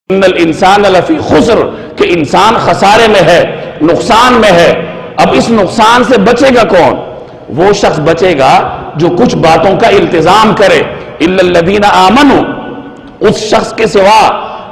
ان الانسان لفی خسر کہ انسان خسارے میں ہے، نقصان میں ہے۔ اب اس نقصان سے بچے گا کون؟ وہ شخص بچے گا جو کچھ باتوں کا التزام کرے۔ الا الذین آمنوا، اس شخص کے سوا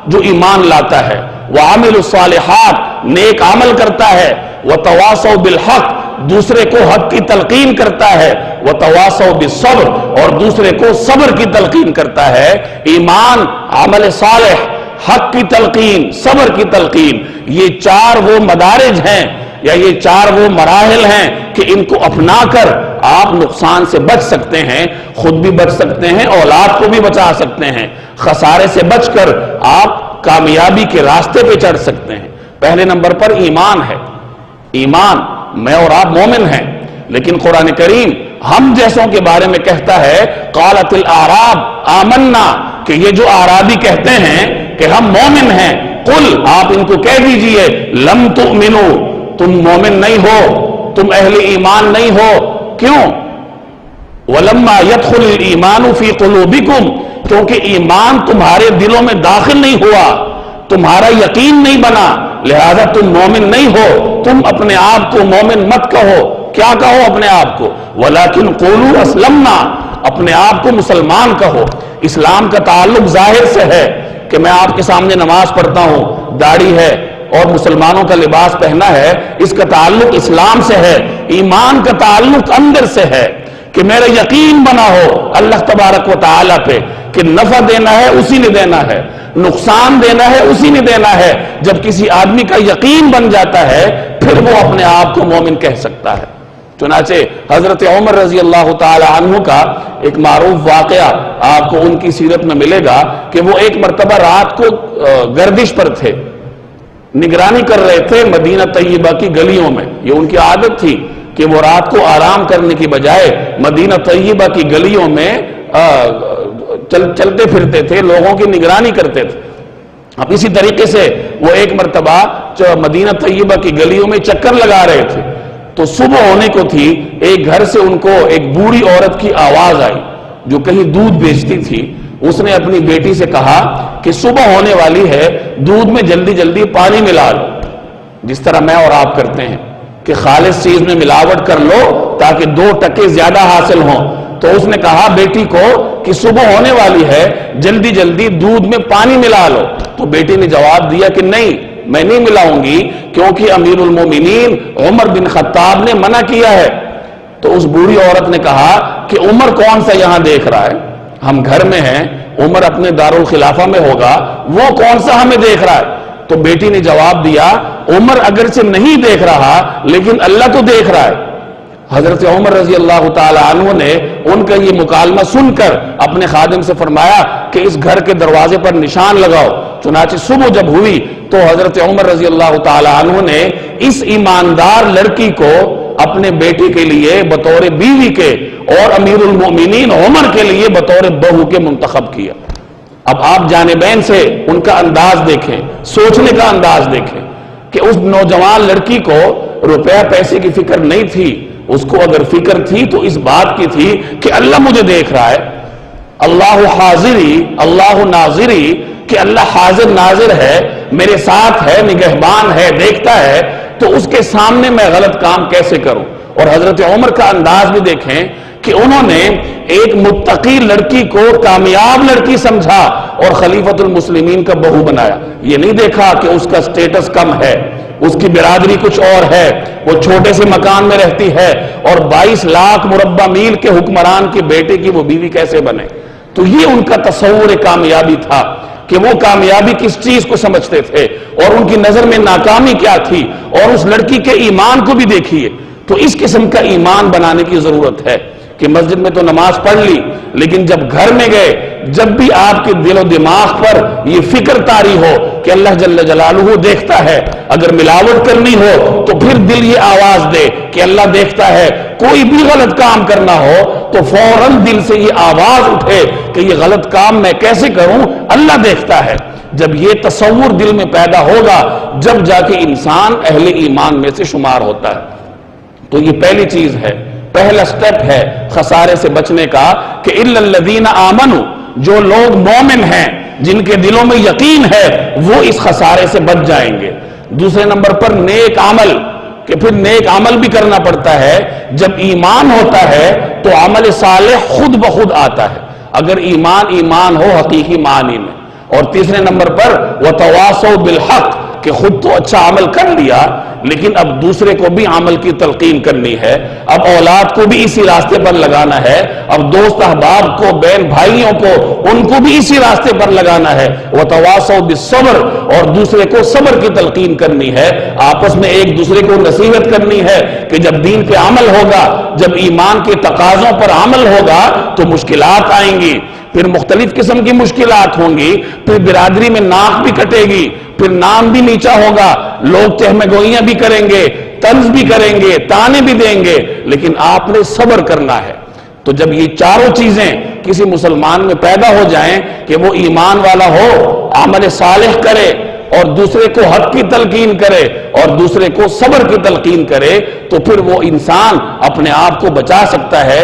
جو ایمان لاتا ہے، وعملوا الصالحات، نیک عمل کرتا ہے، وتواصوا بالحق، دوسرے کو حق کی تلقین کرتا ہے، وتواصوا بالصبر، اور دوسرے کو صبر کی تلقین کرتا ہے۔ ایمان، عمل صالح، حق کی تلقین، صبر کی تلقین، یہ چار وہ مدارج ہیں یا یہ چار وہ مراحل ہیں کہ ان کو اپنا کر آپ نقصان سے بچ سکتے ہیں، خود بھی بچ سکتے ہیں، اولاد کو بھی بچا سکتے ہیں۔ خسارے سے بچ کر آپ کامیابی کے راستے پہ چڑھ سکتے ہیں۔ پہلے نمبر پر ایمان ہے۔ ایمان، میں اور آپ مومن ہیں، لیکن قرآن کریم ہم جیسوں کے بارے میں کہتا ہے قالت الاعراب آمنا، کہ یہ جو اعرابی کہتے ہیں کہ ہم مومن ہیں، قل، آپ ان کو کہہ دیجئے لم تؤمنو، تم مومن نہیں ہو، تم اہل ایمان نہیں ہو۔ کیوں؟ ولما يدخل الایمان فی قلوبکم، کیونکہ ایمان تمہارے دلوں میں داخل نہیں ہوا، تمہارا یقین نہیں بنا، لہذا تم مومن نہیں ہو۔ تم اپنے آپ کو مومن مت کہو۔ کیا کہو اپنے آپ کو؟ ولیکن قولوا اسلمنا، اپنے آپ کو مسلمان کہو۔ اسلام کا تعلق ظاہر سے ہے کہ میں آپ کے سامنے نماز پڑھتا ہوں، داڑھی ہے اور مسلمانوں کا لباس پہنا ہے، اس کا تعلق اسلام سے ہے۔ ایمان کا تعلق اندر سے ہے کہ میرا یقین بنا ہو اللہ تبارک و تعالیٰ پہ کہ نفع دینا ہے اسی نے دینا ہے، نقصان دینا ہے اسی نے دینا ہے۔ جب کسی آدمی کا یقین بن جاتا ہے پھر وہ اپنے آپ کو مومن کہہ سکتا ہے۔ چنانچہ حضرت عمر رضی اللہ تعالی عنہ کا ایک معروف واقعہ آپ کو ان کی سیرت میں ملے گا کہ وہ ایک مرتبہ رات کو گردش پر تھے، نگرانی کر رہے تھے مدینہ طیبہ کی گلیوں میں۔ یہ ان کی عادت تھی کہ وہ رات کو آرام کرنے کی بجائے مدینہ طیبہ کی گلیوں میں چلتے پھرتے تھے، لوگوں کی نگرانی کرتے تھے۔ اب اسی طریقے سے وہ ایک مرتبہ مدینہ طیبہ کی گلیوں میں چکر لگا رہے تھے تو صبح ہونے کو تھی، ایک گھر سے ان کو ایک بوڑھی عورت کی آواز آئی جو کہیں دودھ بیچتی تھی۔ اس نے اپنی بیٹی سے کہا کہ صبح ہونے والی ہے، دودھ میں جلدی جلدی پانی ملا لو، جس طرح میں اور آپ کرتے ہیں کہ خالص چیز میں ملاوٹ کر لو تاکہ 2 ٹکے زیادہ حاصل ہوں۔ تو اس نے کہا بیٹی کو کہ صبح ہونے والی ہے، جلدی جلدی دودھ میں پانی ملا لو۔ تو بیٹی نے جواب دیا کہ نہیں، میں نہیں ملاؤں گی، کیونکہ امیر المومنین عمر بن خطاب نے منع کیا ہے۔ تو اس بوڑھی عورت نے کہا کہ عمر کون سا یہاں دیکھ رہا ہے؟ ہم گھر میں ہیں، عمر اپنے دارالخلافہ میں ہوگا، وہ کون سا ہمیں دیکھ رہا ہے؟ تو بیٹی نے جواب دیا عمر اگرچہ نہیں دیکھ رہا لیکن اللہ تو دیکھ رہا ہے۔ حضرت عمر رضی اللہ تعالی عنہ نے ان کا یہ مکالمہ سن کر اپنے خادم سے فرمایا کہ اس گھر کے دروازے پر نشان لگاؤ۔ چنانچہ صبح جب ہوئی تو حضرت عمر رضی اللہ تعالی عنہ نے اس ایماندار لڑکی کو اپنے بیٹے کے لیے بطور بیوی کے اور امیر المومنین عمر کے لیے بطور بہو کے منتخب کیا۔ اب آپ جانبین سے ان کا انداز دیکھیں، سوچنے کا انداز دیکھیں کہ اس نوجوان لڑکی کو روپیہ پیسے کی فکر نہیں تھی، اس کو اگر فکر تھی تو اس بات کی تھی کہ اللہ مجھے دیکھ رہا ہے، اللہ حاضری اللہ ناظری، کہ اللہ حاضر ناظر ہے، میرے ساتھ ہے، نگہبان ہے، دیکھتا ہے، تو اس کے سامنے میں غلط کام کیسے کروں۔ اور حضرت عمر کا انداز بھی دیکھیں کہ انہوں نے ایک متقی لڑکی کو کامیاب لڑکی سمجھا اور خلیفۃ المسلمین کا بہو بنایا۔ یہ نہیں دیکھا کہ اس کا سٹیٹس کم ہے، اس کی برادری کچھ اور ہے، وہ چھوٹے سے مکان میں رہتی ہے اور 22 لاکھ مربع میل کے حکمران کے بیٹے کی وہ بیوی کیسے بنے۔ تو یہ ان کا تصور کامیابی تھا کہ وہ کامیابی کس چیز کو سمجھتے تھے اور ان کی نظر میں ناکامی کیا تھی۔ اور اس لڑکی کے ایمان کو بھی دیکھیے۔ تو اس قسم کا ایمان بنانے کی ضرورت ہے کہ مسجد میں تو نماز پڑھ لی، لیکن جب گھر میں گئے، جب بھی آپ کے دل و دماغ پر یہ فکر طاری ہو کہ اللہ جل جلالہ دیکھتا ہے، اگر ملاوٹ کرنی ہو تو پھر دل یہ آواز دے کہ اللہ دیکھتا ہے۔ کوئی بھی غلط کام کرنا ہو تو فوراً دل سے یہ آواز اٹھے کہ یہ غلط کام میں کیسے کروں، اللہ دیکھتا ہے۔ جب یہ تصور دل میں پیدا ہوگا جب جا کے انسان اہل ایمان میں سے شمار ہوتا ہے۔ تو یہ پہلی چیز ہے، پہلا سٹیپ ہے خسارے سے بچنے کا کہ الا الذین آمنوا، جو لوگ مومن ہیں جن کے دلوں میں یقین ہے وہ اس خسارے سے بچ جائیں گے۔ دوسرے نمبر پر نیک عمل، کہ پھر نیک عمل بھی کرنا پڑتا ہے۔ جب ایمان ہوتا ہے تو عمل صالح خود بخود آتا ہے، اگر ایمان ہو حقیقی معنی میں۔ اور تیسرے نمبر پر وَتَوَاصَوْا بِالْحَقِّ، کہ خود تو اچھا عمل کر لیا لیکن اب دوسرے کو بھی عمل کی تلقین کرنی ہے، اب اولاد کو بھی اسی راستے پر لگانا ہے، اب دوست احباب کو، بہن بھائیوں کو، ان کو بھی اسی راستے پر لگانا ہے۔ وَتَوَاصَوْا بِالصَّبْرِ، اور دوسرے کو صبر کی تلقین کرنی ہے، آپس میں ایک دوسرے کو نصیحت کرنی ہے کہ جب دین پہ عمل ہوگا، جب ایمان کے تقاضوں پر عمل ہوگا تو مشکلات آئیں گی، پھر مختلف قسم کی مشکلات ہوں گی، پھر برادری میں ناک بھی کٹے گی، پھر نام بھی نیچا ہوگا، لوگ تہمہ گوئیاں بھی کریں گے، طنز بھی کریں گے، تانے بھی دیں گے، لیکن آپ نے صبر کرنا ہے۔ تو جب یہ چاروں چیزیں کسی مسلمان میں پیدا ہو جائیں کہ وہ ایمان والا ہو، عمل صالح کرے اور دوسرے کو حق کی تلقین کرے اور دوسرے کو صبر کی تلقین کرے، تو پھر وہ انسان اپنے آپ کو بچا سکتا ہے۔